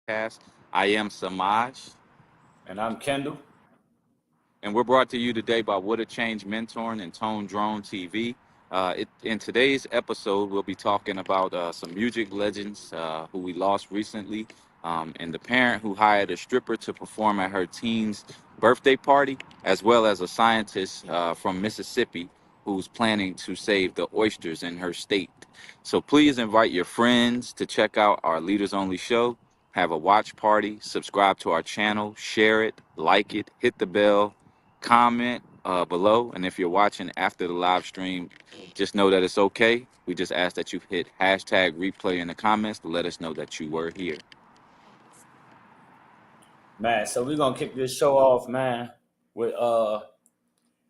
podcast. I am Samaj, And I'm Kendall. and we're brought to you today by What a Change Mentoring and Tone Drone TV. In today's episode, we'll be talking about some music legends who we lost recently, and the parent who hired a stripper to perform at her teen's birthday party, as well as a scientist from Mississippi who's planning to save the oysters in her state. So please invite your friends to check out our Leaders Only show. Have a watch party, subscribe to our channel, share it, like it, hit the bell, comment below. And if you're watching after the live stream, just know that it's okay. We just ask that you hit hashtag replay in the comments to let us know that you were here. Man, so we're gonna kick this show off, man, with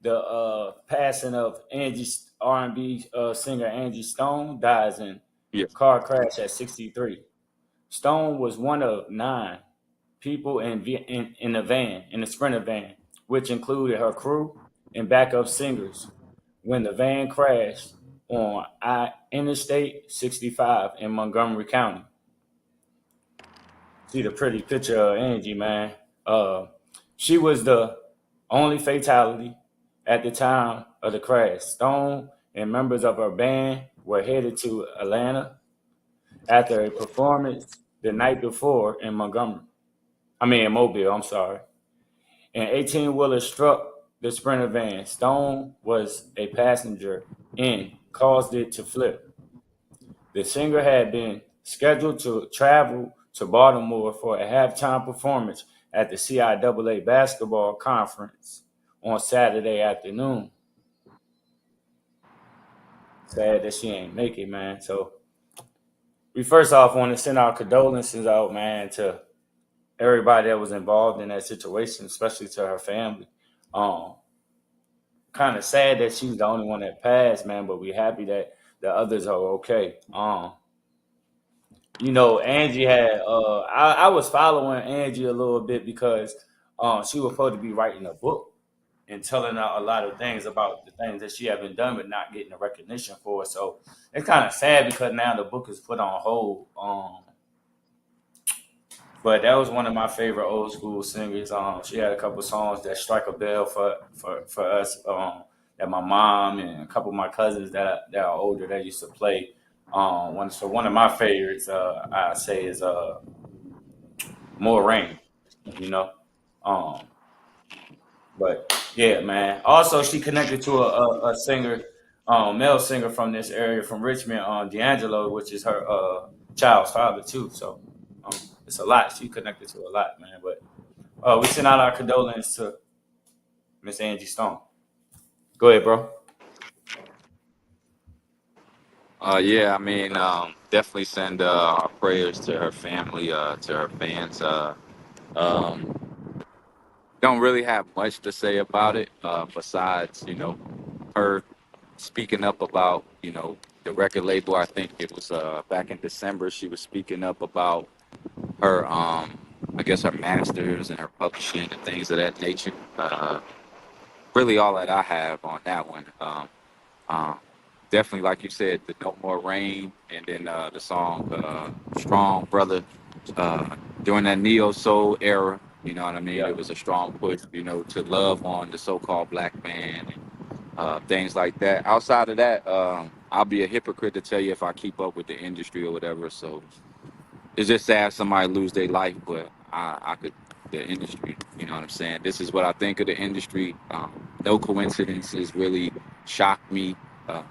the passing of Angie R&B singer Angie Stone dies in Yes. car crash at 63. Stone was one of 9 people in the Sprinter van, which included her crew and backup singers, when the van crashed on Interstate 65 in Montgomery County. See the pretty picture of Angie, man. Uh, she was the only fatality at the time of the crash. Stone and members of her band were headed to Atlanta after a performance the night before in in Mobile, I'm sorry. An 18-wheeler struck the Sprinter van. Stone was a passenger and caused it to flip. The singer had been scheduled to travel to Baltimore for a halftime performance at the CIAA basketball conference on Saturday afternoon. Sad that she ain't make it, man. So we first off want to send our condolences out, man, to everybody that was involved in that situation, especially to her family. Um, Kind of sad that she's the only one that passed, man, but we happy that the others are okay. Angie had I was following Angie a little bit because she was supposed to be writing a book and telling out a lot of things about the things that she had been done but not getting the recognition for. So it's kind of sad because now the book is put on hold. But that was one of my favorite old school singers. She had a couple songs that strike a bell for us. That my mom and a couple of my cousins that are older that used to play. One of my favorites, I say, is More Rain. You know, um, but yeah, man. Also, she connected to a singer, male singer from this area, from Richmond, D'Angelo, which is her child's father too. So um, it's a lot. She connected to a lot, man. But we send out our condolences to Miss Angie Stone. Go ahead, bro. Definitely send our prayers to her family, to her fans. Um, don't really have much to say about it besides, her speaking up about, the record label. I think it was back in December. She was speaking up about her, I guess, her masters and her publishing and things of that nature. Really, all that I have on that one. Um, Definitely, like you said, the No More Rain, and then the song Strong Brother during that neo soul era. You know what I mean? Yeah. It was a strong push, to love on the so-called black man and things like that. Outside of that, I'll be a hypocrite to tell you if I keep up with the industry or whatever. So it's just sad somebody lose their life, but I could, the industry, you know what I'm saying? This is what I think of the industry. No coincidences really shock me. Uh,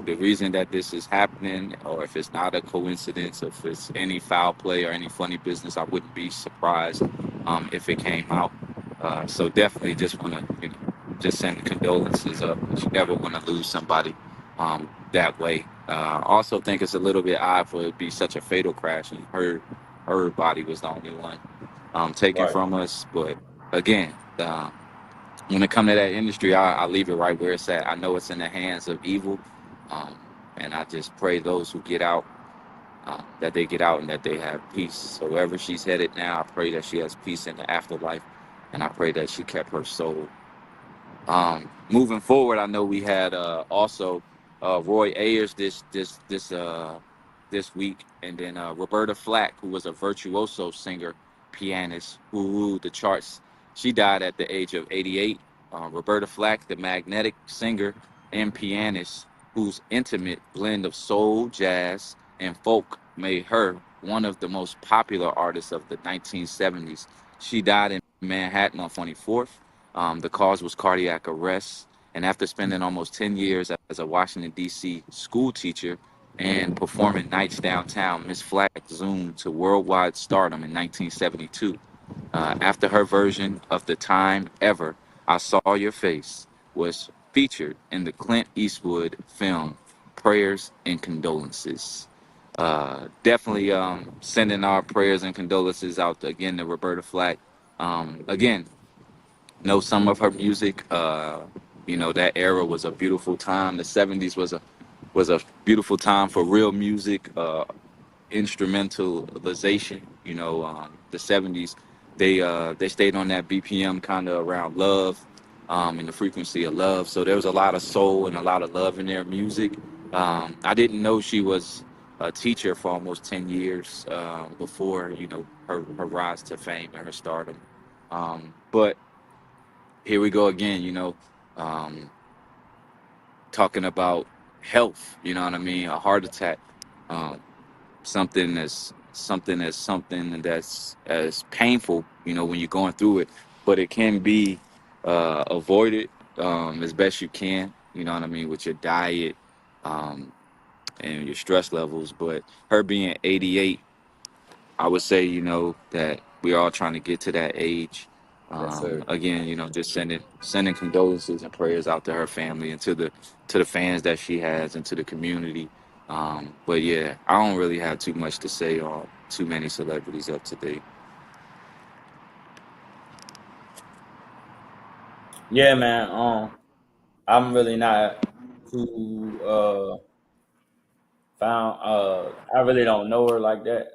the reason that this is happening, or if it's not a coincidence, if it's any foul play or any funny business, I wouldn't be surprised if it came out. So definitely just want to, just send condolences up. You never want to lose somebody that way. Also think it's a little bit odd for it to be such a fatal crash, and her body was the only one taken Right. from us. But again, when it comes to that industry, I leave it right where it's at. I know it's in the hands of evil, um, and I just pray those who get out, that they get out and that they have peace. So wherever she's headed now, I pray that she has peace in the afterlife, and I pray that she kept her soul. Moving forward, I know we had also Roy Ayers this this week. And then Roberta Flack, who was a virtuoso singer, pianist, who ruled the charts. She died at the age of 88. Roberta Flack, the magnetic singer and pianist, whose intimate blend of soul, jazz, and folk made her one of the most popular artists of the 1970s. She died in Manhattan on 24th. The cause was cardiac arrest. And after spending almost 10 years as a Washington, D.C. school teacher and performing nights downtown, Miss Flack zoomed to worldwide stardom in 1972. After her version of The Time Ever, I Saw Your Face was featured in the Clint Eastwood film Prayers and Condolences. Definitely sending our prayers and condolences out again to Roberta Flack. Again, know some of her music. That era was a beautiful time. The '70s was a beautiful time for real music, instrumentalization. The '70s they stayed on that BPM kind of around love, and the frequency of love. So there was a lot of soul and a lot of love in their music. I didn't know she was a teacher for almost 10 years before her rise to fame and her stardom. But here we go again, um, talking about health. You know what I mean? A heart attack, um, something that's as painful. When you're going through it, but it can be avoided as best you can. You know what I mean, with your diet um, and your stress levels. But her being 88, I would say, that we're all trying to get to that age. Yes, sir. Again, just sending condolences and prayers out to her family and to the fans that she has and to the community. But yeah, I don't really have too much to say on too many celebrities up to date. Yeah, man. I'm really not too found. I really don't know her like that.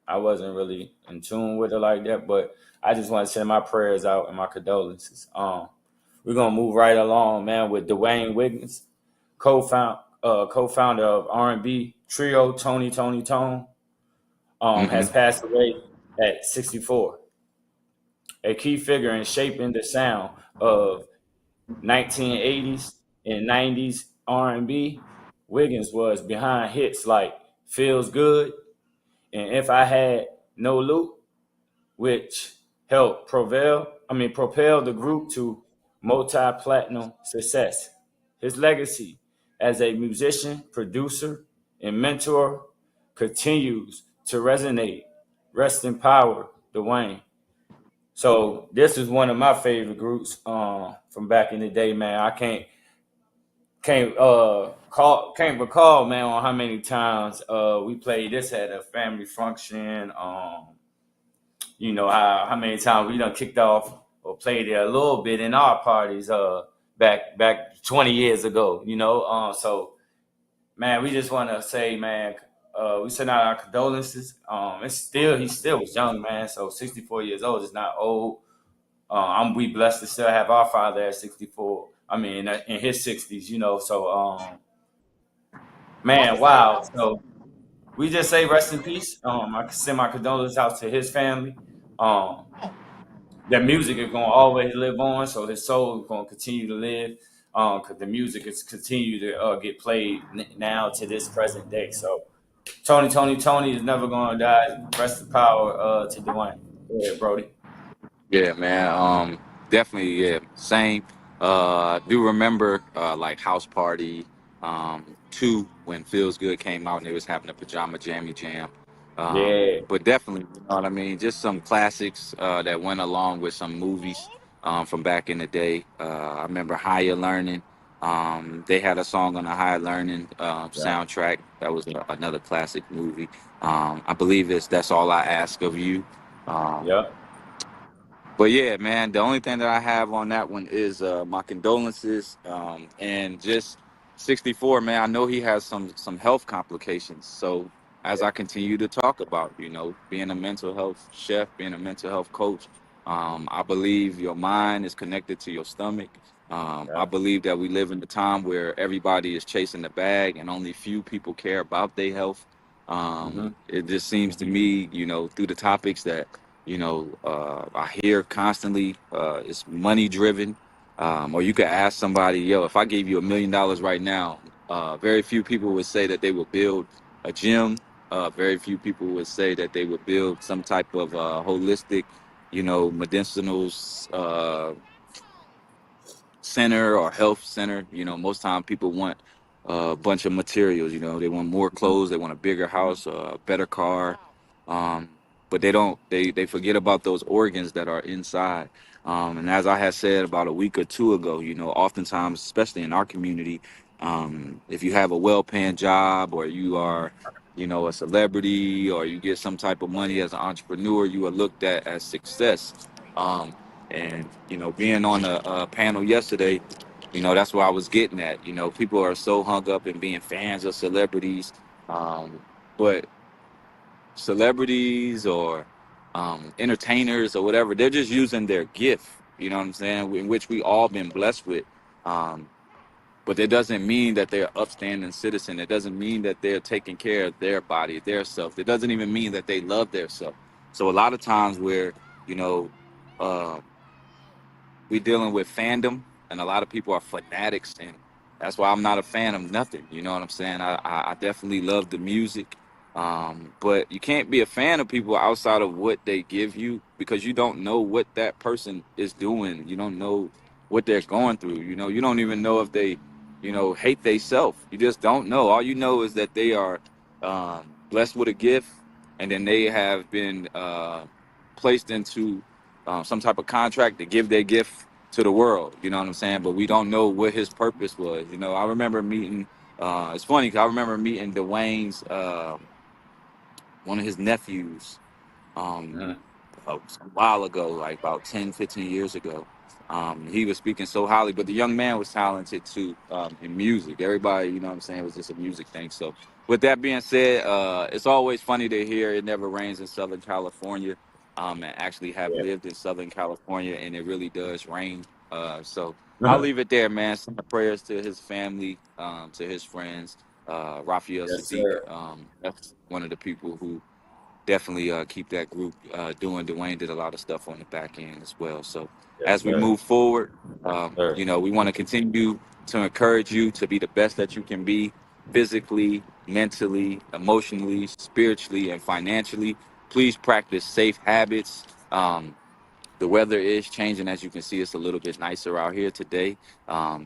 I wasn't really in tune with her like that, but I just want to send my prayers out and my condolences. We're gonna move right along, man, with Dwayne Wiggins, co-founder of R&B trio Tony Tone, Hmm. has passed away at 64. A key figure in shaping the sound of 1980s and 90s R&B, Wiggins was behind hits like "Feels Good" and "If I Had No Loop," which helped propel the group to multi-platinum success. His legacy as a musician, producer, and mentor continues to resonate. Rest in power, Dwayne. So this is one of my favorite groups from back in the day, man. I can't recall, man, on how many times we played this at a family function. How many times we done kicked off or played it a little bit in our parties back 20 years ago. So man, we just want to say, man, we send out our condolences. He still was young, man. So 64 years old is not old. We blessed to still have our father at 64. I mean, in his 60s, So, man, wow. So we just say rest in peace. I can send my condolences out to his family. Um, that music is gonna always live on, so his soul is gonna continue to live. Because the music is continue to get played now to this present day. So Tony is never gonna die. Rest in power to Dwayne. Go ahead, Brody. Yeah, man. Definitely. Yeah, same. Do remember like House Party 2 when Feels Good came out and they was having a pajama jammy jam. Yeah, But definitely, you know what I mean. Just some classics that went along with some movies from back in the day. I remember Higher Learning. They had a song on the Higher Learning yeah, soundtrack. That was another classic movie. I believe it's That's All I Ask of You. Um, yeah. but yeah, man, the only thing that I have on that one is my condolences and just 64, man. I know he has some health complications. So as I continue to talk about, being a mental health chef, being a mental health coach, I believe your mind is connected to your stomach. I Yeah. believe that we live in a time where everybody is chasing the bag and only few people care about their health. Mm-hmm. It just seems to me, through the topics that, I hear constantly, it's money driven. Or you could ask somebody, yo, if I gave you $1 million right now, very few people would say that they would build a gym. Very few people would say that they would build some type of holistic, medicinal center or health center. Most time people want a bunch of materials. They want more clothes, they want a bigger house, a better car, um, but they don't. They forget about those organs that are inside. And as I had said about a week or two ago, oftentimes, especially in our community, if you have a well-paying job or you are a celebrity or you get some type of money as an entrepreneur, you are looked at as success. Um, and being on a panel yesterday, that's where I was getting at. People are so hung up in being fans of celebrities, um, but celebrities or entertainers or whatever, they're just using their gift. You know what I'm saying? In which we all been blessed with. Um, but it doesn't mean that they're upstanding citizen. It doesn't mean that they're taking care of their body, their self. It doesn't even mean that they love their self. So a lot of times where you know. Uh, we dealing with fandom, and a lot of people are fanatics, and that's why I'm not a fan of nothing. You know what I'm saying? I definitely love the music, but you can't be a fan of people outside of what they give you because you don't know what that person is doing. You don't know what they're going through. You don't even know if they, hate they self. You just don't know. All you know is that they are blessed with a gift, and then they have been placed into some type of contract to give their gift to the world. You know what I'm saying? But we don't know what his purpose was. I remember meeting. It's funny 'cause I remember meeting Dwayne's one of his nephews um, Mm-hmm. a while ago, like about 10, 15 years ago. He was speaking so highly, but the young man was talented too in music. Everybody, you know what I'm saying, it was just a music thing. So, with that being said, it's always funny to hear it never rains in Southern California. And actually have Yeah. lived in Southern California, and it really does rain. So I'll leave it there, man. Send my prayers to his family, to his friends. Raphael Yes, Sadiq, sir. that's one of the people who definitely keep that group doing. Dwayne did a lot of stuff on the back end as well. So Yes, as we sir. move forward, Sir. we want to continue to encourage you to be the best that you can be physically, mentally, emotionally, spiritually, and financially. Please practice safe habits. The weather is changing. As you can see, it's a little bit nicer out here today.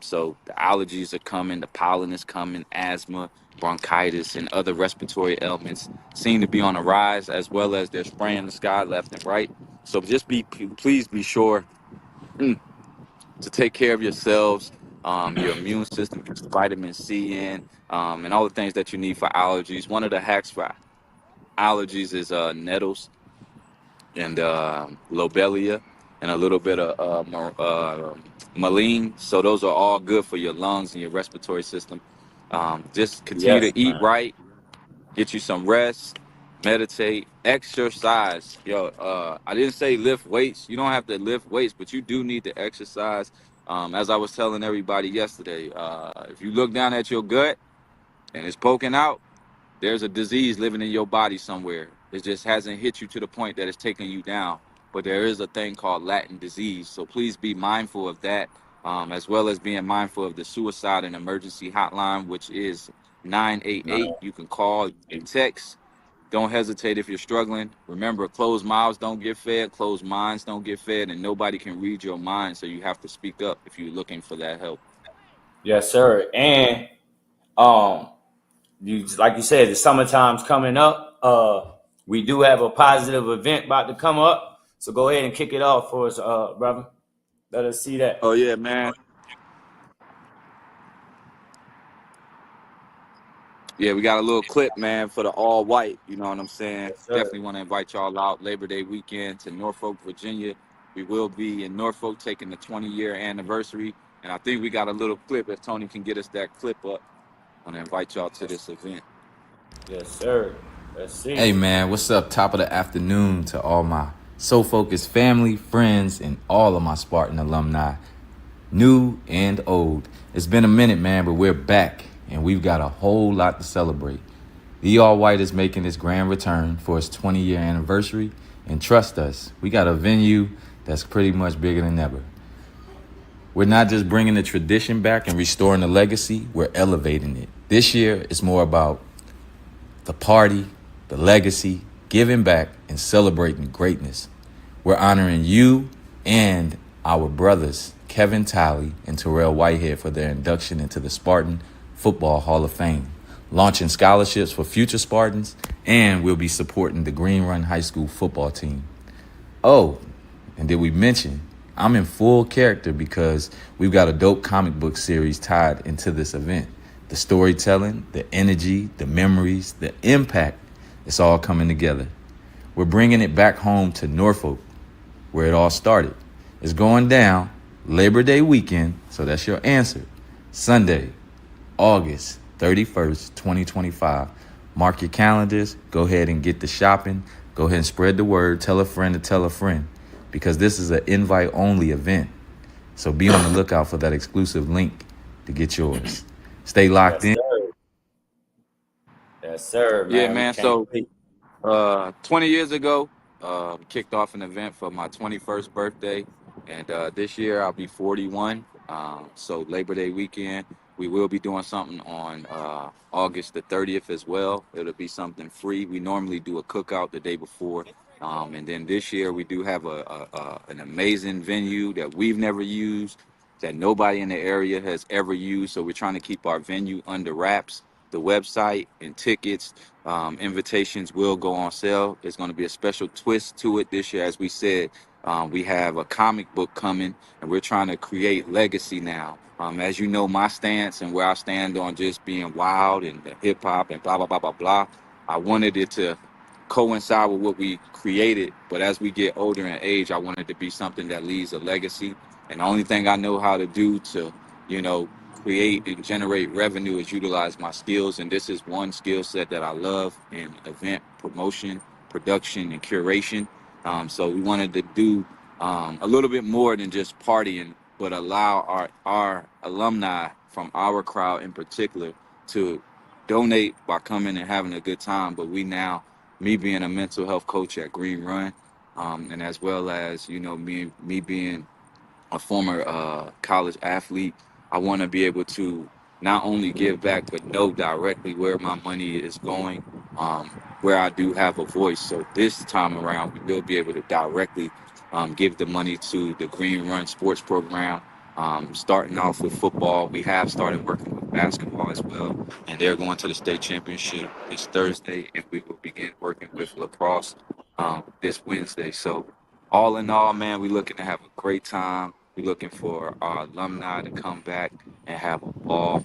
So the allergies are coming, the pollen is coming, asthma, bronchitis, and other respiratory ailments seem to be on the rise, as well as they're spraying the sky left and right. So just please be sure to take care of yourselves, your immune system, get your vitamin C in, and all the things that you need for allergies. One of the hacks for allergies is nettles and lobelia and a little bit of maline. So those are all good for your lungs and your respiratory system. Just continue Yes, to eat man. right, get you some rest, meditate, exercise. Yo, I didn't say lift weights. You don't have to lift weights, but you do need to exercise. As I was telling everybody yesterday, if you look down at your gut and it's poking out, there's a disease living in your body somewhere. It just hasn't hit you to the point that it's taking you down. But there is a thing called Latin disease. So please be mindful of that, as well as being mindful of the suicide and emergency hotline, which is 988. Man. You can call and text. Don't hesitate if you're struggling. Remember, closed mouths don't get fed, closed minds don't get fed, and nobody can read your mind. So you have to speak up if you're looking for that help. Yes, sir. And um, you like you said, the summertime's coming up. We do have a positive event about to come up. So go ahead and kick it off for us, brother. Let us see Oh, that. yeah, man. Yeah, we got a little clip, man, for the all white. You know what I'm saying? Yes, sir. Definitely want to invite y'all out Labor Day weekend to Norfolk, Virginia. We will be in Norfolk taking the 20-year anniversary. And I think we got a little clip. If Tony can get us that clip up, I want to invite y'all to this event. Yes, sir. Let's Hey see. man, what's up? Top of the afternoon to all my So Focused family, friends, and all of my Spartan alumni. new and old. It's been a minute, man, but we're back, and we've got a whole lot to celebrate. The All White is making its grand return for its 20-year anniversary, and trust us, we got a venue that's pretty much bigger than ever. We're not just bringing the tradition back and restoring the legacy, we're elevating it. This year, it's more about the party, the legacy, giving back, and celebrating greatness. We're honoring you and our brothers, Kevin Talley and Terrell Whitehead, for their induction into the Spartan Football Hall of Fame, launching scholarships for future Spartans, and we'll be supporting the Green Run High School football team. Oh, and did we mention, I'm in full character because we've got a dope comic book series tied into this event. The storytelling, the energy, the memories, the impact, it's all coming together. We're bringing it back home to Norfolk, where it all started. It's going down Labor Day weekend, so that's your answer. Sunday, August 31st, 2025. Mark your calendars. Go ahead and get the shopping. Go ahead and spread the word. Tell a friend to tell a friend, because this is an invite-only event. So be on the lookout for that exclusive link to get yours. Stay locked Yes, in. sir. Yes, sir, Yeah, man. We man. can't So wait. 20 years ago, kicked off an event for my 21st birthday, and this year I'll be 41. So Labor Day weekend, we will be doing something on August the 30th as well. It'll be something free. We normally do a cookout the day before, and then this year we do have an amazing venue that we've never used, that nobody in the area has ever used. So we're trying to keep our venue under wraps. The website and tickets, invitations will go on sale. There's going to be a special twist to it this year. As we said, we have a comic book coming, and we're trying to create legacy now. As you know, my stance and where I stand on just being wild and the hip hop and blah, blah, blah, blah, blah. I wanted it to coincide with what we created. But as we get older in age, I wanted to be something that leaves a legacy. And the only thing I know how to do to, you know, create and generate revenue is utilize my skills, and this is one skill set that I love in event promotion, production, and curation. So we wanted to do a little bit more than just partying, but allow our alumni from our crowd in particular to donate by coming and having a good time. But we now, me being a mental health coach at Green Run, and as well as me being a former college athlete, I want to be able to not only give back, but know directly where my money is going, um, where I do have a voice. So this time around, we will be able to directly give the money to the Green Run Sports Program. Starting off with football, we have started working with basketball as well, and they're going to the state championship this Thursday, and we will begin working with lacrosse this Wednesday. So all in all, man, we're looking to have a great time. We're looking for our alumni to come back and have a ball,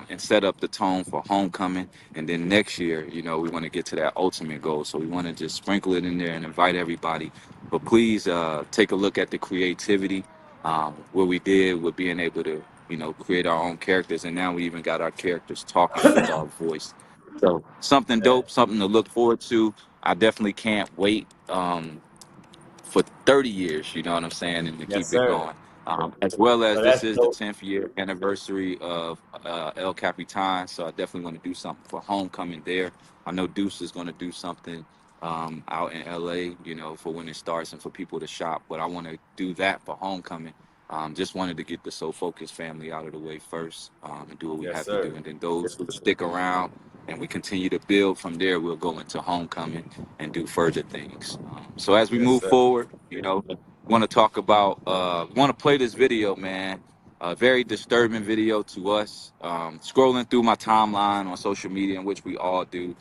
and set up the tone for homecoming. And then next year, we want to get to that ultimate goal. So we want to just sprinkle it in there and invite everybody. But please take a look at the creativity, what we did with being able to, create our own characters. And now we even got our characters talking with our voice. So something Yeah. dope, something to look forward to. I definitely can't wait. For 30 years, you know what I'm saying, and to Yes, keep it sir. going. As well as So this that's is the dope. 10th year anniversary of El Capitan, so I definitely want to do something for homecoming there. I know Deuce is going to do something out in LA, for when it starts and for people to shop, but I want to do that for homecoming. Just wanted to get the So Focused family out of the way first, and do what we Yes, have to sir. do. And then those who stick around and we continue to build from there, we'll go into homecoming and do further things. So as we Yes, move sir. forward, want to talk about, want to play this video, man. A very disturbing video to us. Scrolling through my timeline on social media, in which we all do.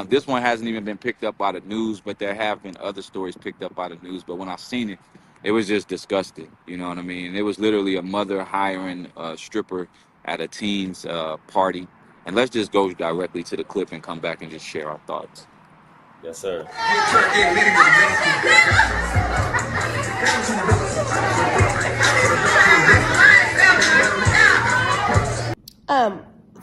This one hasn't even been picked up by the news, but there have been other stories picked up by the news. But when I seen it, it was just disgusting. You know what I mean? It was literally a mother hiring a stripper at a teen's party. And let's just go directly to the clip and come back and just share our thoughts. Yes, sir.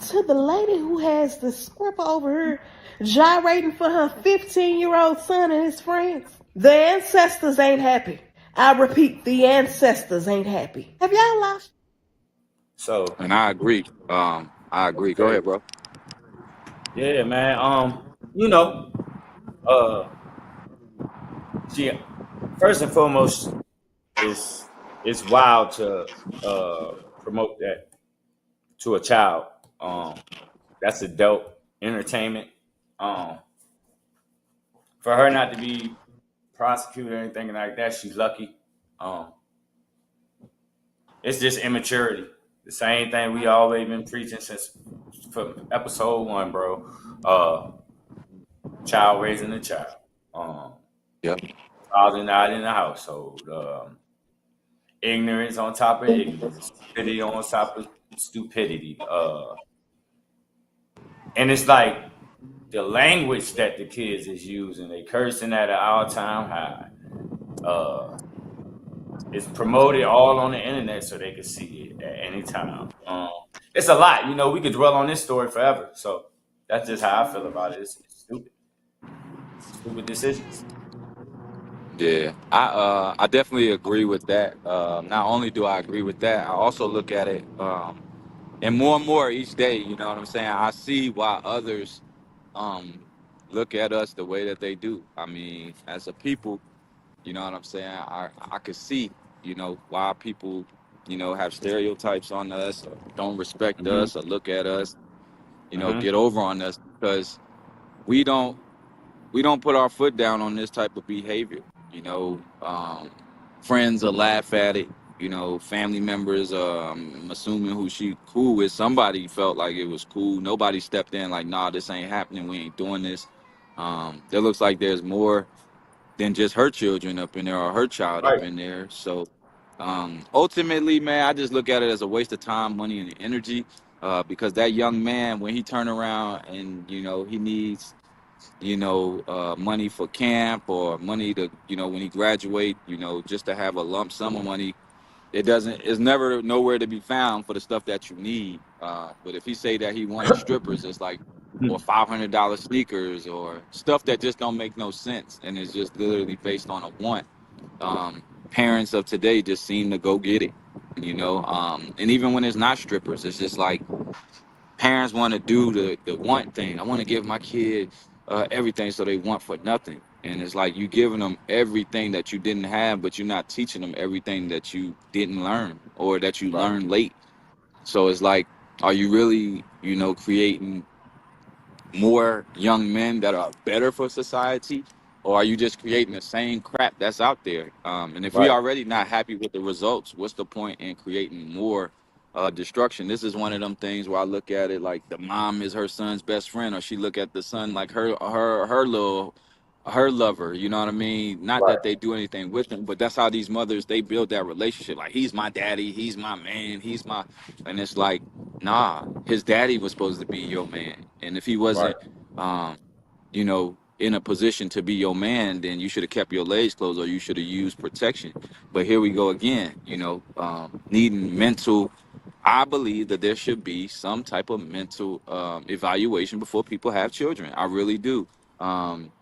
To the lady who has the stripper over here gyrating for her 15-year-old son and his friends, the ancestors ain't happy. I repeat, the ancestors ain't happy. Have y'all lost? So And I agree. I that's agree. Go ahead, crazy. bro. Yeah, man. You know, uh, see, first and foremost, it's wild to promote that to a child. Um, that's adult entertainment. Um, for her not to be prosecuted or anything like that, she's lucky. Um, it's just immaturity. The same thing we always been preaching since from episode one, bro. Uh, child raising a child. Um, Yep. father not in the household. Ignorance on top of ignorance. Stupidity on top of stupidity. And it's like the language that the kids is using, they cursing at an all-time high. Uh, it's promoted all on the internet so they can see it at any time. It's a lot, you know. We could dwell on this story forever. So that's just how I feel about it. It's stupid, stupid decisions. Yeah, I definitely agree with that. Not only do I agree with that, I also look at it, and more each day. You know what I'm saying? I see why others um, look at us the way that they do. I mean, as a people, you know what I'm saying? I could see, why people, have stereotypes on us, or don't respect Hmm. us, or look at us, Hmm. get over on us because we don't we don't put our foot down on this type of behavior. You know, friends will laugh at it. Family members, I'm assuming who she cool with, somebody felt like it was cool. Nobody stepped in like, nah, this ain't happening. We ain't doing this. There looks like there's more than just her children up in there or her child up Right, in there. So ultimately, man, I just look at it as a waste of time, money, and energy. Because that young man, when he turn around and he needs money for camp or money to, when he graduate, just to have a lump sum of money. It's never nowhere to be found for the stuff that you need. But if he say that he wanted strippers, it's like, or $500 sneakers or stuff that just don't make no sense. And it's just literally based on a want. Parents of today just seem to go get it, and even when it's not strippers, it's just like, parents want to do the want thing. I want to give my kid everything, so they want for nothing. And it's like you giving them everything that you didn't have, but you're not teaching them everything that you didn't learn or that you right, learned late. So it's like, are you really, creating more young men that are better for society, or are you just creating the same crap that's out there? And if we right, already not happy with the results, what's the point in creating more destruction? This is one of them things where I look at it like the mom is her son's best friend, or she look at the son like her lover. You know what I mean? Not right, that they do anything with him, but that's how these mothers, they build that relationship. Like, he's my daddy, he's my man, and it's like, nah, his daddy was supposed to be your man. And if he right, wasn't, in a position to be your man, then you should have kept your legs closed or you should have used protection. But here we go again, needing mental. I believe that there should be some type of mental evaluation before people have children. I really do. Um,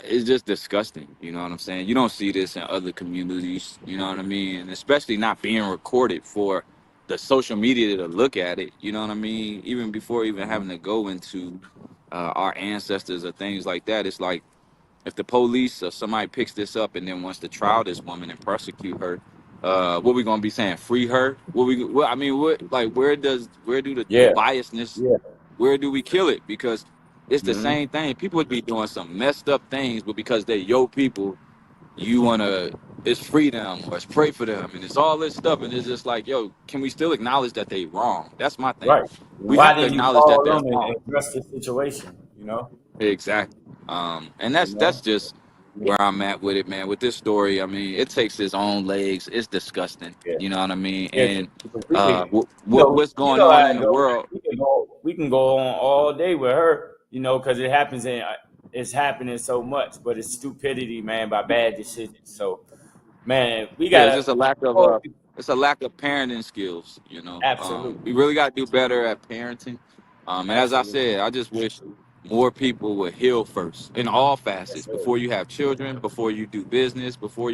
it's just disgusting. You know what I'm saying? You don't see this in other communities. You know what I mean? And especially not being recorded for the social media to look at it. You know what I mean? Even before even having to go into our ancestors or things like that. It's like, if the police or somebody picks this up and then wants to trial this woman and prosecute her, what we gonna be saying? Free her? I mean, what, like, where do the yeah, biasness? yeah. Where do we kill it? Because it's the Hmm. same thing. People would be doing some messed up things, but because they're your people, you wanna, it's freedom or it's pray for them and it's all this stuff, and it's just like, yo, can we still acknowledge that they wrong? That's my thing. Right. We Why have to didn't you acknowledge that call they're them and wrong. address the situation? Exactly. And You that's know. just where I'm at with it, man. With this story, I mean, it takes its own legs. It's disgusting. Yeah. You know what I mean? Yeah. And Because we could, what's you going know how on in it the goes. world? We can go on all day with her, because it's happening so much, but it's stupidity, man, by bad decisions. So, man, we Yeah, it's gotta just a lack of oh, it's a lack of parenting skills. absolutely, We really got to do better at parenting. And as I absolutely. said, I just wish more people will heal first in all Yes, facets sir. before you have children, before you do business, before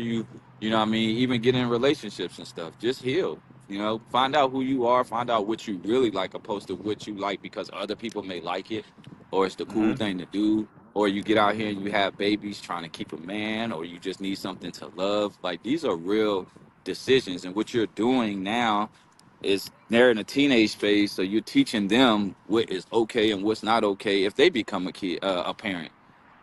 you know what I mean, even get in relationships and stuff. Just heal. You know, find out who you are, find out what you really like opposed to what you like because other people may like it or it's the cool Mm-hmm. thing to do. Or you get out here and you have babies trying to keep a man, or you just need something to love. Like these are real decisions. And what you're doing now is they're in a teenage phase, so you're teaching them what is okay and what's not okay if they become a parent,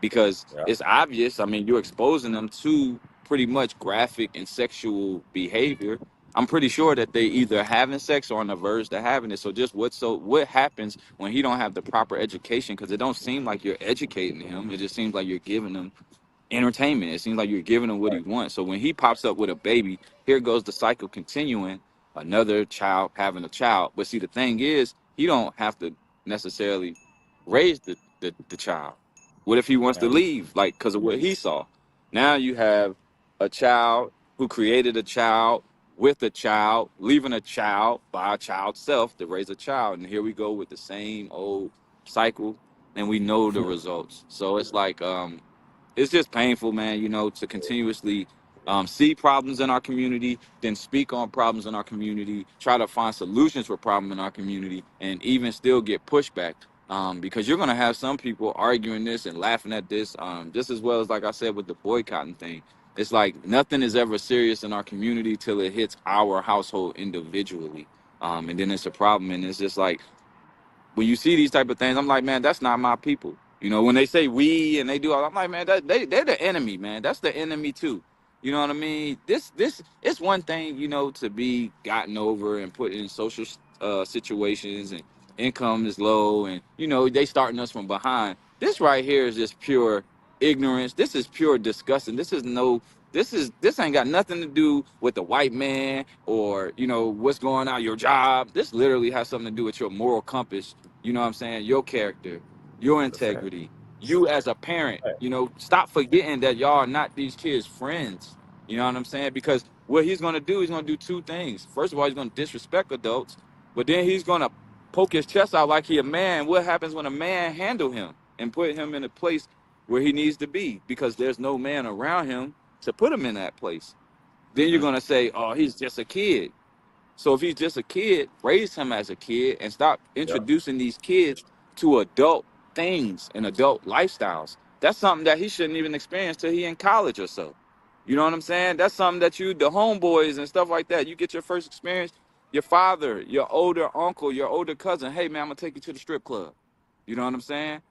because Yeah. it's obvious. I mean, you're exposing them to pretty much graphic and sexual behavior. I'm pretty sure that they either having sex or on the verge to having it. So just what happens when he don't have the proper education? Because it don't seem like you're educating him. It just seems like you're giving him entertainment. It seems like you're giving him what he Right. wants. So when he pops up with a baby, here goes the cycle continuing, another child having a child. But see, the thing is, he don't have to necessarily raise the child. What if he wants to Yeah. leave, like because of what he saw? Now you have a child who created a child with a child, leaving a child by a child's self to raise a child. And here we go with the same old cycle, and we know the results. So it's just painful, man, you know, to continuously see problems in our community, then speak on problems in our community, try to find solutions for problems in our community, and even still get pushback. Because you're going to have some people arguing this and laughing at this, just as well as, like I said, with the boycotting thing. It's like nothing is ever serious in our community till it hits our household individually. And then it's a problem. And it's just like, when you see these type of things, I'm like, man, that's not my people. You know, when they say we and they do all, I'm like, man, they're the enemy, man. That's the enemy too. You know what I mean? This it's one thing, you know, to be gotten over and put in social situations and income is low and you know they starting us from behind. This right here is just pure ignorance. This is pure disgusting. This ain't got nothing to do with the white man or you know what's going on your job. This literally has something to do with your moral compass, you know what I'm saying? Your character, your That's a fact. integrity, you as a parent, Right. you know, stop forgetting that y'all are not these kids' friends. You know what I'm saying? Because what he's gonna do, he's gonna do two things. First of all, he's gonna disrespect adults, but then he's gonna poke his chest out like he a man. What happens when a man handle him and put him in a place where he needs to be? Because there's no man around him to put him in that place. Then you're Mm-hmm. gonna say, oh, he's just a kid. So if he's just a kid, raise him as a kid and stop Yeah. introducing these kids to adult things and adult lifestyles. That's something that he shouldn't even experience till he in college or so. You know what I'm saying? That's something that you, the homeboys and stuff like that, you get your first experience. Your father, your older uncle, your older cousin, hey man, I'm gonna take you to the strip club. You know what I'm saying?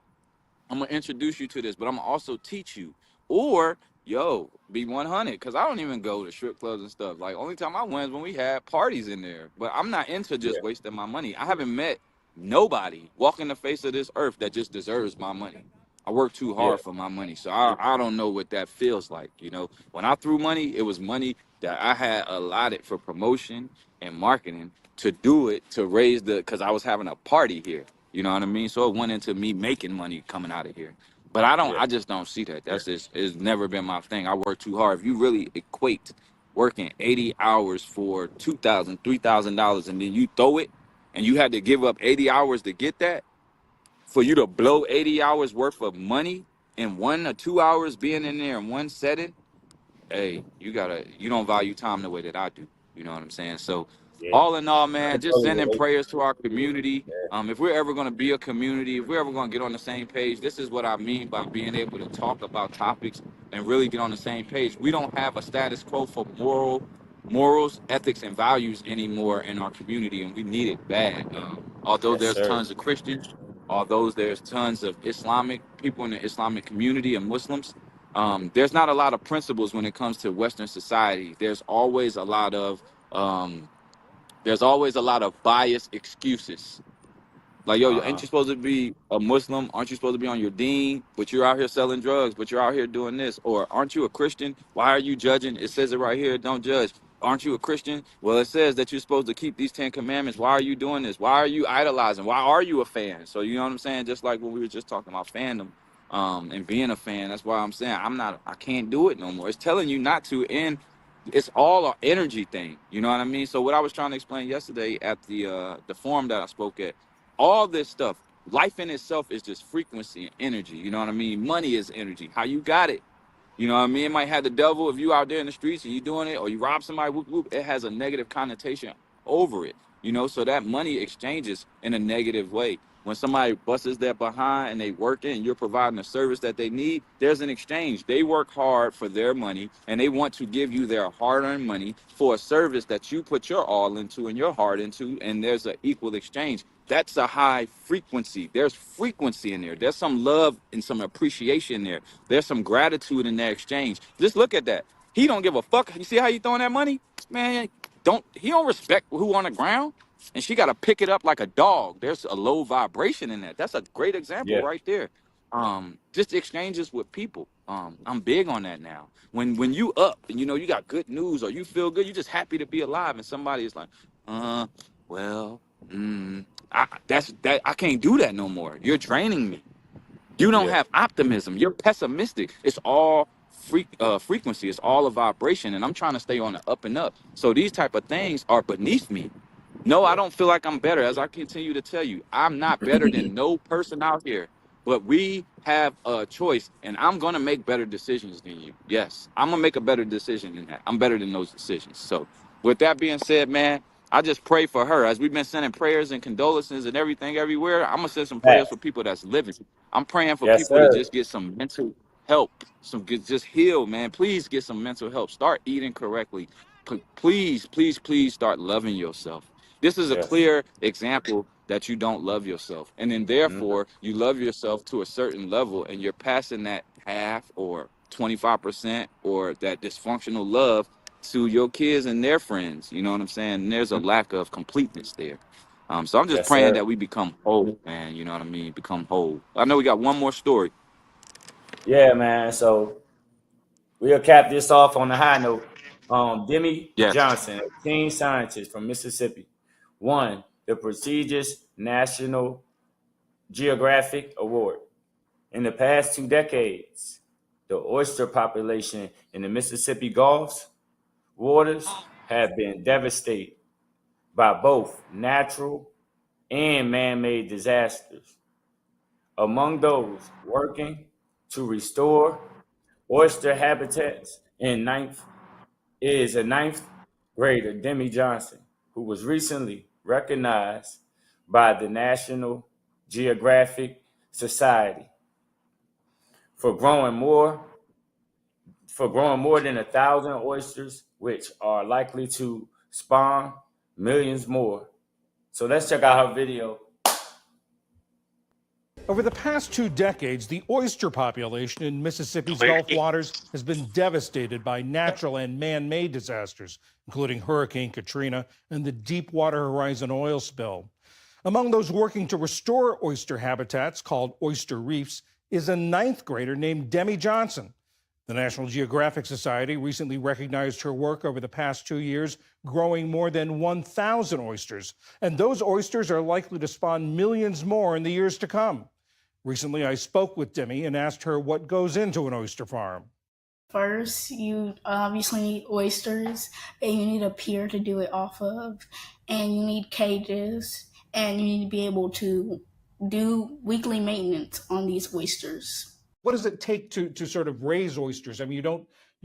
I'm gonna introduce you to this, but I'm gonna also teach you. Or yo, be 100, because I don't even go to strip clubs and stuff. Like only time I went is when we had parties in there. But I'm not into just Yeah. wasting my money. I haven't met nobody walking the face of this earth that just deserves my money. I work too Yeah. hard for my money, so I don't know what that feels like. You know, when I threw money, it was money that I had allotted for promotion and marketing to do it to raise the because I was having a party here. You know what I mean? So it went into me making money coming out of here. But Yeah. I just don't see that. That's just, it's never been my thing. I work too hard. If you really equate working 80 hours for $2,000, $3,000, and then you throw it and you had to give up 80 hours to get that, for you to blow 80 hours worth of money in 1 or 2 hours being in there in one setting, hey, you don't value time the way that I do. You know what I'm saying? So Yeah. all in all, I man, can just totally sending relate. prayers to our community. Yeah. If we're ever gonna be a community, if we're ever gonna get on the same page, this is what I mean by being able to talk about topics and really get on the same page. We don't have a status quo for morals, ethics, and values anymore in our community, and we need it bad. Although Yes, there's sir. tons of Christians, although there's tons of Islamic people in the Islamic community and Muslims, there's not a lot of principles when it comes to Western society. Um, there's always a lot of biased excuses. Like, yo, ain't Uh-huh. you supposed to be a Muslim? Aren't you supposed to be on your deen? But you're out here selling drugs, but you're out here doing this. Or aren't you a Christian? Why are you judging? It says it right here, don't judge. Aren't you a Christian? Well, it says that you're supposed to keep these 10 commandments. Why are you doing this? Why are you idolizing? Why are you a fan? So you know what I'm saying? Just like when we were just talking about fandom, and being a fan, that's why I'm saying I can't do it no more. It's telling you not to, and it's all an energy thing. You know what I mean? So what I was trying to explain yesterday at the forum that I spoke at, all this stuff. life in itself is just frequency and energy. You know what I mean? Money is energy. How you got it? You know what I mean? It might have the devil if you out there in the streets and you doing it, or you rob somebody, whoop, whoop, it has a negative connotation over it. You know, so that money exchanges in a negative way. When somebody busts their behind and they working and you're providing a service that they need, there's an exchange. They work hard for their money and they want to give you their hard-earned money for a service that you put your all into and your heart into, and there's an equal exchange. That's a high frequency. There's frequency in there. There's some love and some appreciation there. There's some gratitude in that exchange. Just look at that. He don't give a fuck. You see how you throwing that money? Man, he don't respect who on the ground. And she gotta pick it up like a dog. There's a low vibration in that. That's a great example Yeah. right there. Just exchanges with people. I'm big on that now. When you up and you know you got good news or you feel good, you're just happy to be alive. And somebody is like, well, I can't do that no more. You're draining me. You don't Yeah. have optimism. You're pessimistic. It's all frequency. It's all a vibration, and I'm trying to stay on the up and up. So these type of things are beneath me. No, I Yeah. don't feel like I'm better. As I continue to tell you, I'm not better than no person out here. But we have a choice, and I'm gonna make better decisions than you. Yes, I'm gonna make a better decision than that. I'm better than those decisions. So, with that being said, man, I just pray for her. As we've been sending prayers and condolences and everything everywhere, I'm gonna send some prayers Facts. for people that's living. I'm praying for Yes, people to sir. just get some mental help, just heal, man. Please get some mental help. Start eating correctly. Please, please, please start loving yourself. This is a Yes. clear example that you don't love yourself. And then Mhm. therefore you love yourself to a certain level and you're passing that half or 25% or that dysfunctional love to your kids and their friends. You know what I'm saying? And there's a lack of completeness there. So I'm just Yes, praying sir. that we become whole, man. You know what I mean? Become whole. I know we got one more story. Yeah, man. So we'll cap this off on a high note. Demi Yes. Johnson, a teen scientist from Mississippi, won the prestigious National Geographic Award. In the past 2 decades, the oyster population in the Mississippi Gulf's waters have been devastated by both natural and man made disasters. Among those working to restore oyster habitats in ninth is a ninth grader, Demi Johnson, who was recently recognized by the National Geographic Society for growing more than 1,000 oysters, which are likely to spawn millions more. So let's check out her video. Over the past 2 decades, the oyster population in Mississippi's Gulf waters has been devastated by natural and man made disasters, including Hurricane Katrina and the Deepwater Horizon oil spill. Among those working to restore oyster habitats, called oyster reefs, is a ninth grader named Demi Johnson. The National Geographic Society recently recognized her work over the past 2 years, growing more than 1,000 oysters. And those oysters are likely to spawn millions more in the years to come. Recently, I spoke with Demi and asked her what goes into an oyster farm. First, you obviously need oysters, and you need a pier to do it off of, and you need cages, and you need to be able to do weekly maintenance on these oysters. What does it take to sort of raise oysters? I mean, you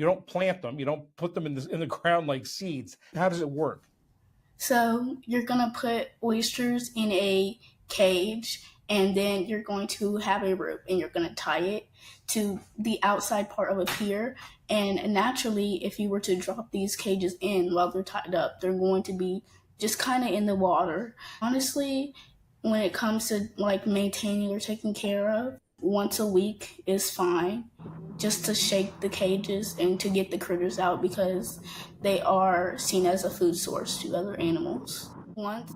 don't plant them, you don't put them in the ground like seeds. How does it work? So you're gonna put oysters in a cage, and then you're going to have a rope and you're gonna tie it to the outside part of a pier. And naturally, if you were to drop these cages in while they're tied up, they're going to be just kind of in the water. Honestly, when it comes to like maintaining or taking care of, once a week is fine, just to shake the cages and to get the critters out because they are seen as a food source to other animals. Once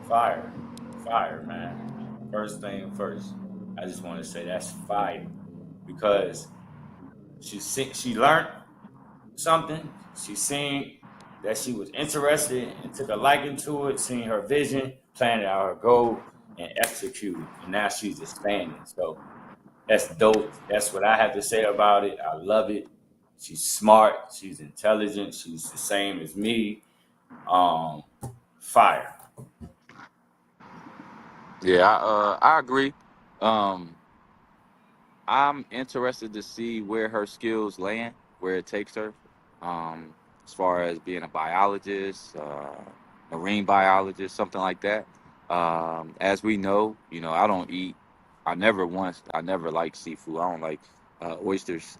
Fire. Fire, man. First thing first, I just want to say that's fire because she learned something. She seen that she was interested and took a liking to it, seen her vision, planned out her goal, and executed. And now she's expanding. So that's dope. That's what I have to say about it. I love it. She's smart. She's intelligent. She's the same as me. Um, Fire. Yeah, I agree. Um, I'm interested to see where her skills land, where it takes her, as far as being a biologist, marine biologist, something like that. As we know, I don't eat. I never liked seafood. I don't like oysters.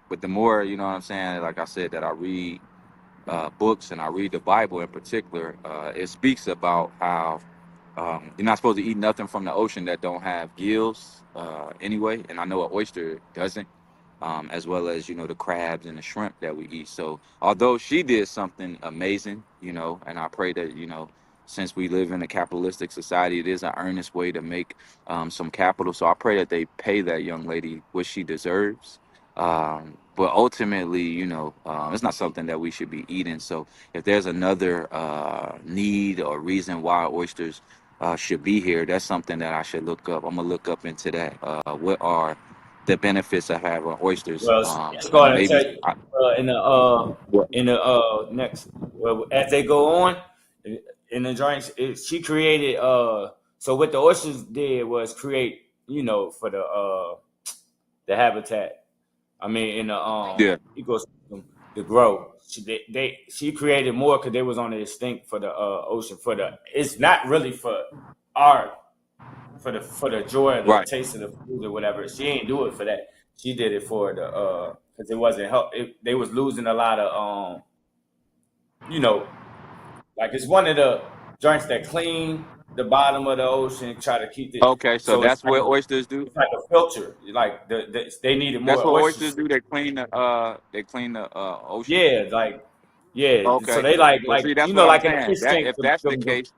But the more, you know what I'm saying, like I said, that I read books and I read the Bible in particular, it speaks about how you're not supposed to eat nothing from the ocean that don't have gills anyway. And I know an oyster doesn't, as well as the crabs and the shrimp that we eat. So although she did something amazing, and I pray that since we live in a capitalistic society, it is an earnest way to make some capital. So I pray that they pay that young lady what she deserves. But ultimately, it's not something that we should be eating. So if there's another need or reason why oysters should be here, that's something that I should look up. I'm gonna look up into that. What are the benefits of having oysters? Well, it's going to Maybe. tell you in the next as they go on in the drinks. She created so what the oysters did was create for the habitat. I mean in the Yeah. ecosystem to grow. She created more because they was on the extinct for the ocean for the. It's not really for our for the joy of the Right. taste of the food or whatever. She ain't do it for that. She did it for the because it wasn't help. They was losing a lot of you know like it's one of the joints that clean the bottom of the ocean, try to keep it Okay. So so that's what oysters do. it's like a filter. Like they needed That's more what oysters oysters. do. They clean the ocean. Yeah, like yeah. So Okay. they Well, see, that's what I'm like in a saying. fish That tank. if that's the Them- case,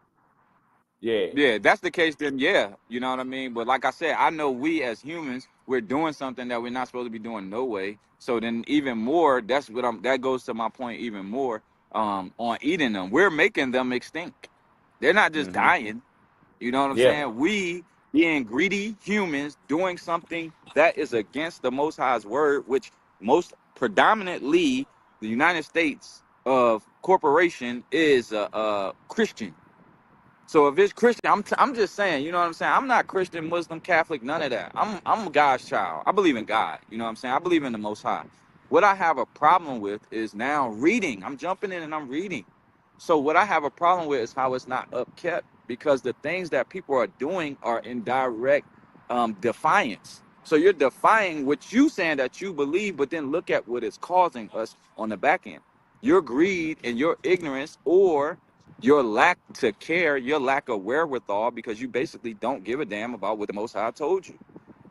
yeah. yeah, if that's the case, then yeah, you know what I mean. But like I said, I know we as humans, we're doing something that we're not supposed to be doing no way. So then, even more, that's what I'm. That goes to my point even more. On eating them, we're making them extinct. They're not just Hmm. dying. You know what I'm Yeah. saying? We being greedy humans doing something that is against the Most High's word, which most predominantly the United States of corporation is Christian. So if it's Christian, I'm just saying, you know what I'm saying? I'm not Christian, Muslim, Catholic, none of that. I'm God's child. I believe in God. You know what I'm saying? I believe in the Most High. What I have a problem with is now reading. I'm jumping in and I'm reading. So what I have a problem with is how it's not upkept because the things that people are doing are in direct defiance. So you're defying what you saying that you believe, but then look at what it's causing us on the back end. Your greed and your ignorance, or your lack to care, your lack of wherewithal, because you basically don't give a damn about what the Most High told you.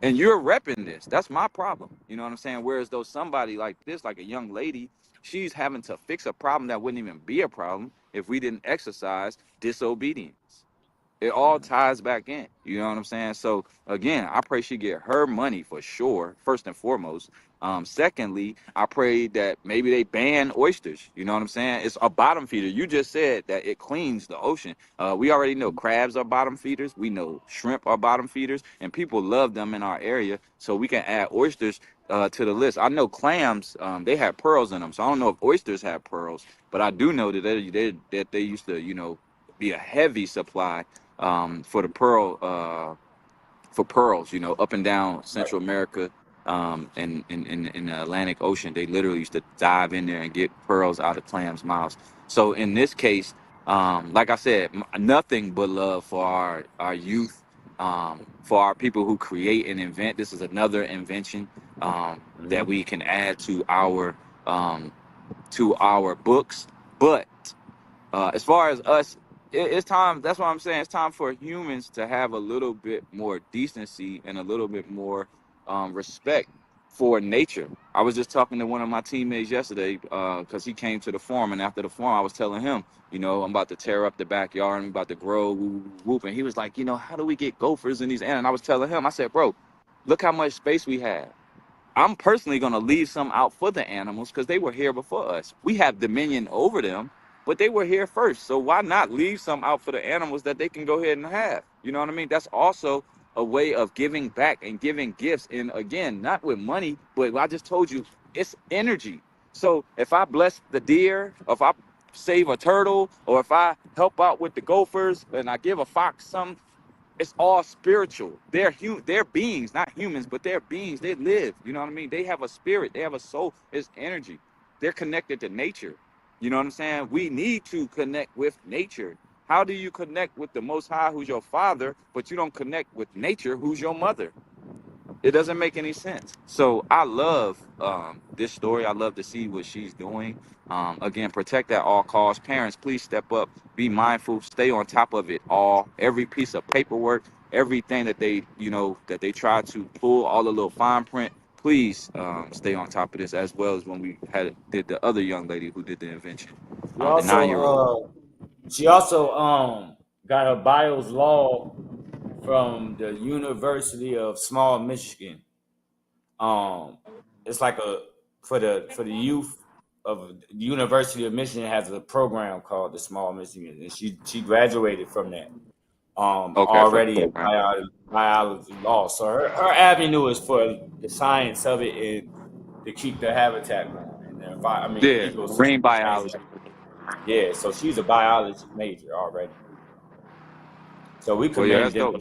And you're repping this. That's my problem. You know what I'm saying? Whereas though somebody like this, like a young lady, she's having to fix a problem that wouldn't even be a problem if we didn't exercise disobedience. It all ties back in. You know what I'm saying? So again, I pray she get her money for sure, first and foremost. Secondly, I pray that maybe they ban oysters. You know what I'm saying? It's a bottom feeder. You just said that it cleans the ocean. We already know crabs are bottom feeders. We know shrimp are bottom feeders, and people love them in our area. So we can add oysters to the list. I know clams, they have pearls in them. So I don't know if oysters have pearls, but I do know that they used to, be a heavy supply for the for pearls, up and down Central America, and in the Atlantic Ocean. They literally used to dive in there and get pearls out of clams' mouths. So in this case, like I said, nothing but love for our youth, for our people who create and invent. This is another invention that we can add um, to our books, but as far as us, it's time. That's what I'm saying. It's time for humans to have a little bit more decency and a little bit more respect for nature. I was just talking to one of my teammates yesterday because he came to the farm, and after the farm, I was telling him, I'm about to tear up the backyard, I'm about to grow, whoop. And he was like, how do we get gophers and these? And I was telling him, I said, bro, look how much space we have. I'm personally going to leave some out for the animals because they were here before us. We have dominion over them, but they were here first. So why not leave some out for the animals that they can go ahead and have? You know what I mean? That's also a way of giving back and giving gifts. And again, not with money, but I just told you, it's energy. So if I bless the deer, or if I save a turtle, or if I help out with the gophers and I give a fox some, It's all spiritual. They're beings, not humans, but they're beings. They live. You know what I mean? They have a spirit. They have a soul. It's energy. They're connected to nature. You know what I'm saying? We need to connect with nature. How do you connect with the Most High, who's your father, but you don't connect with nature, who's your mother? It doesn't make any sense. So I love this story. I love to see what she's doing. Again, protect at all costs. Parents, please step up, be mindful, stay on top of it all. Every piece of paperwork, everything that they, that they try to pull, all the little fine print. Please stay on top of this, as well as when we did the other young lady who did the invention, She the 9-year-old. also she also got her bios law from the University of Small Michigan. It's like for the youth of the University of Michigan has a program called the Small Michigan, and she graduated from that Okay, for the already in program. biology law. So her avenue is for the science of it and to keep the habitat going and the Yeah, ecosystem marine change. biology. Yeah, so she's a biology major already. So we Well, yeah, commend that's them. dope.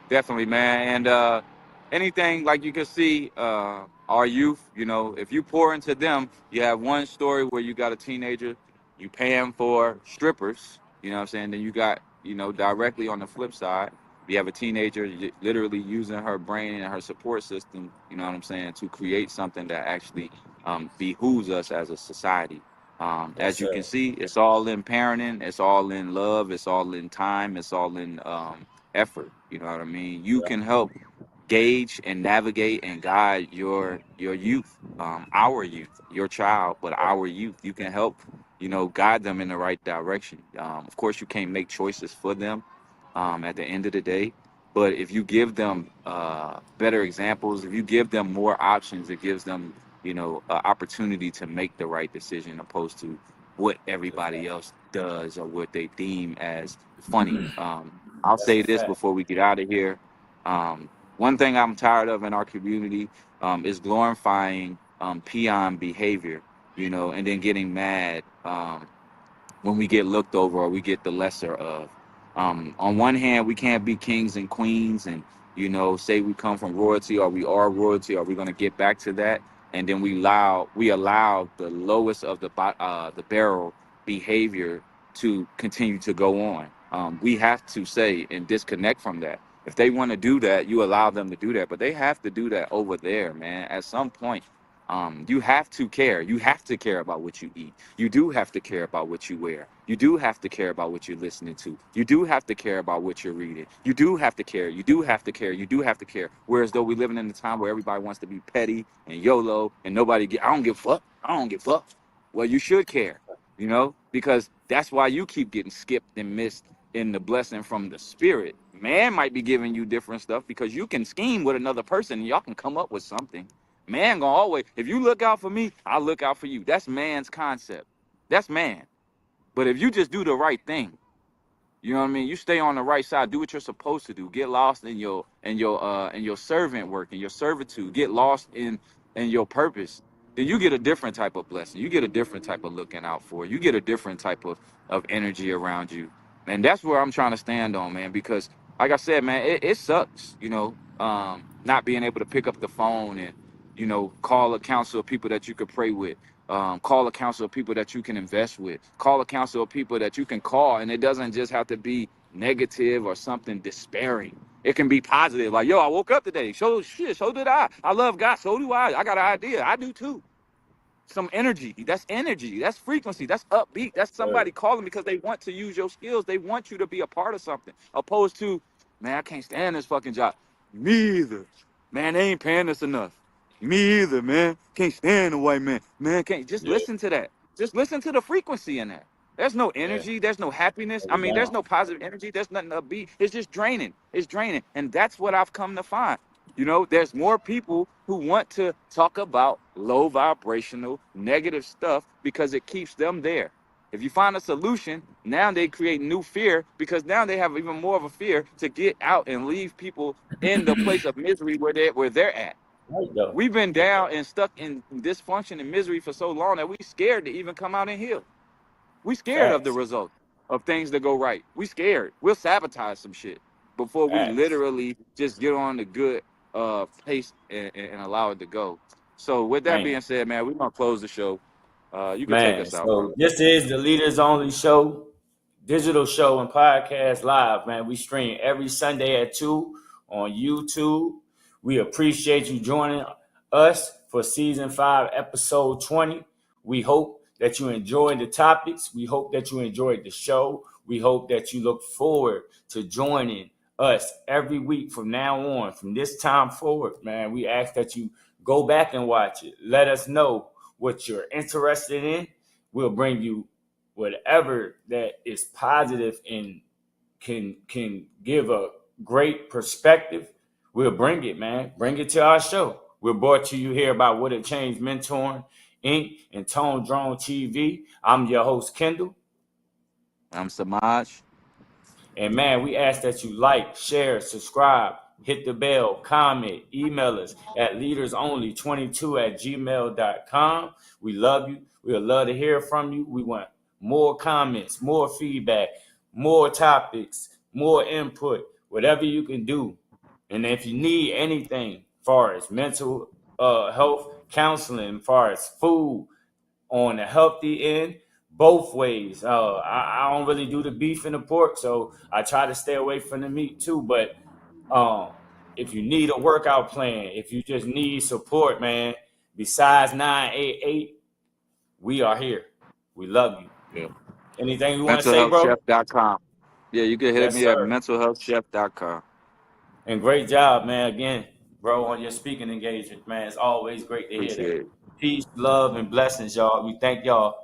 Definitely, man. And anything like you can see, our youth, if you pour into them, you have one story where you got a teenager, you pay him for strippers, you know what I'm saying? Then you got, directly on the flip side, you have a teenager literally using her brain and her support system, you know what I'm saying, to create something that actually behooves us as a society. Yes, As you sir. can see, it's all in parenting, it's all in love, it's all in time, it's all in effort. You know what I mean? You Yeah, can help gauge and navigate and guide your youth, our youth, your child, but yeah, our youth. You can help, guide them in the right direction. Of course, you can't make choices for them at the end of the day. But if you give them better examples, if you give them more options, it gives them, opportunity to make the right decision opposed to what that's a everybody fact. else does or what they deem as funny. I'll That's say a this fact. before we get out of here. One thing I'm tired of in our community is glorifying peon behavior, and then getting mad when we get looked over or we get the lesser of. On one hand, we can't be kings and queens and say we come from royalty or we are royalty or we're going to get back to that, and then we allow the lowest of the barrel behavior to continue to go on. We have to say and disconnect from that. If they want to do that, you allow them to do that, but they have to do that over there, man. At some point, you have to care. You have to care about what you eat. You do have to care about what you wear. You do have to care about what you're listening to. You do have to care about what you're reading. You do have to care. You do have to care. You do have to care. Whereas though we're living in a time where everybody wants to be petty and YOLO and I don't give a fuck. I don't give a fuck. Well, you should care, because that's why you keep getting skipped and missed in the blessing from the spirit. Man might be giving you different stuff because you can scheme with another person and y'all can come up with something. Man gonna always, if you look out for me, I'll look out for you. That's man's concept. That's man. But if you just do the right thing, you know what I mean? You stay on the right side, do what you're supposed to do. Get lost in your servant work and your servitude. Get lost in your purpose. Then you get a different type of blessing. You get a different type of looking out for. You get a different type of energy around you. And that's where I'm trying to stand on, man, because like I said, man, it sucks, not being able to pick up the phone and, call a council of people that you could pray with. Call a council of people that you can invest with. Call a council of people that you can call, and it doesn't just have to be negative or something despairing. It can be positive, like, yo, I woke up today. So did I. I love God. So do I. I got an idea. I do too. Some energy. That's energy. That's frequency. That's upbeat. That's Sir. somebody calling because they want to use your skills. They want you to be a part of something. Opposed to, man, I can't stand this fucking job. Me either. Man, they ain't paying us enough. Me either, man. Can't stand the white man. Man, can't just Yeah, listen to that. Just listen to the frequency in that. There's no yeah. energy. There's no happiness. I Hold it mean, there's down. no positive energy. There's nothing upbeat. It's just draining. It's draining. And that's what I've come to find. There's more people who want to talk about low vibrational, negative stuff because it keeps them there. If you find a solution, now they create new fear because now they have even more of a fear to get out and leave people in the place of misery where they're at. There you go. We've been down and stuck in dysfunction and misery for so long that we scared to even come out and heal. We scared of the Facts. result. of things that go right. We scared. We'll sabotage some shit before we Facts. literally just get on the good pace and allow it to go. So with that Man. being said, man, we're gonna close the show. You can take Man, us out, so bro. this is the Leaders Only Show, digital show and podcast live, man. We stream every Sunday at 2 on YouTube. We appreciate you joining us for season 5, episode 20. We hope that you enjoyed the topics. We hope that you enjoyed the show. We hope that you look forward to joining us every week from now on, from this time forward, man. We ask that you go back and watch it. Let us know what you're interested in. We'll bring you whatever that is positive and can give a great perspective. We'll bring it, man. Bring it to our show. We're brought to you here by What It Changed Mentoring Inc. and Tone Drone TV. I'm your host, Kendall. I'm Samaj. And man, we ask that you like, share, subscribe, hit the bell, comment, email us at leadersonly22@gmail.com. We love you. We would love to hear from you. We want more comments, more feedback, more topics, more input, whatever you can do. And if you need anything far as mental health counseling, far as food, on the healthy end, both ways. I don't really do the beef and the pork, so I try to stay away from the meat too. But if you need a workout plan, if you just need support, man, besides 988, we are here. We love you. Yeah. Anything you want to say, bro? mentalhealthchef.com. Yeah, you can hit Yes, me at sir. mentalhealthchef.com. And great job, man. Again, bro, on your speaking engagement, man. It's always great to hear Appreciate that. it. Peace, love, and blessings, y'all. We thank y'all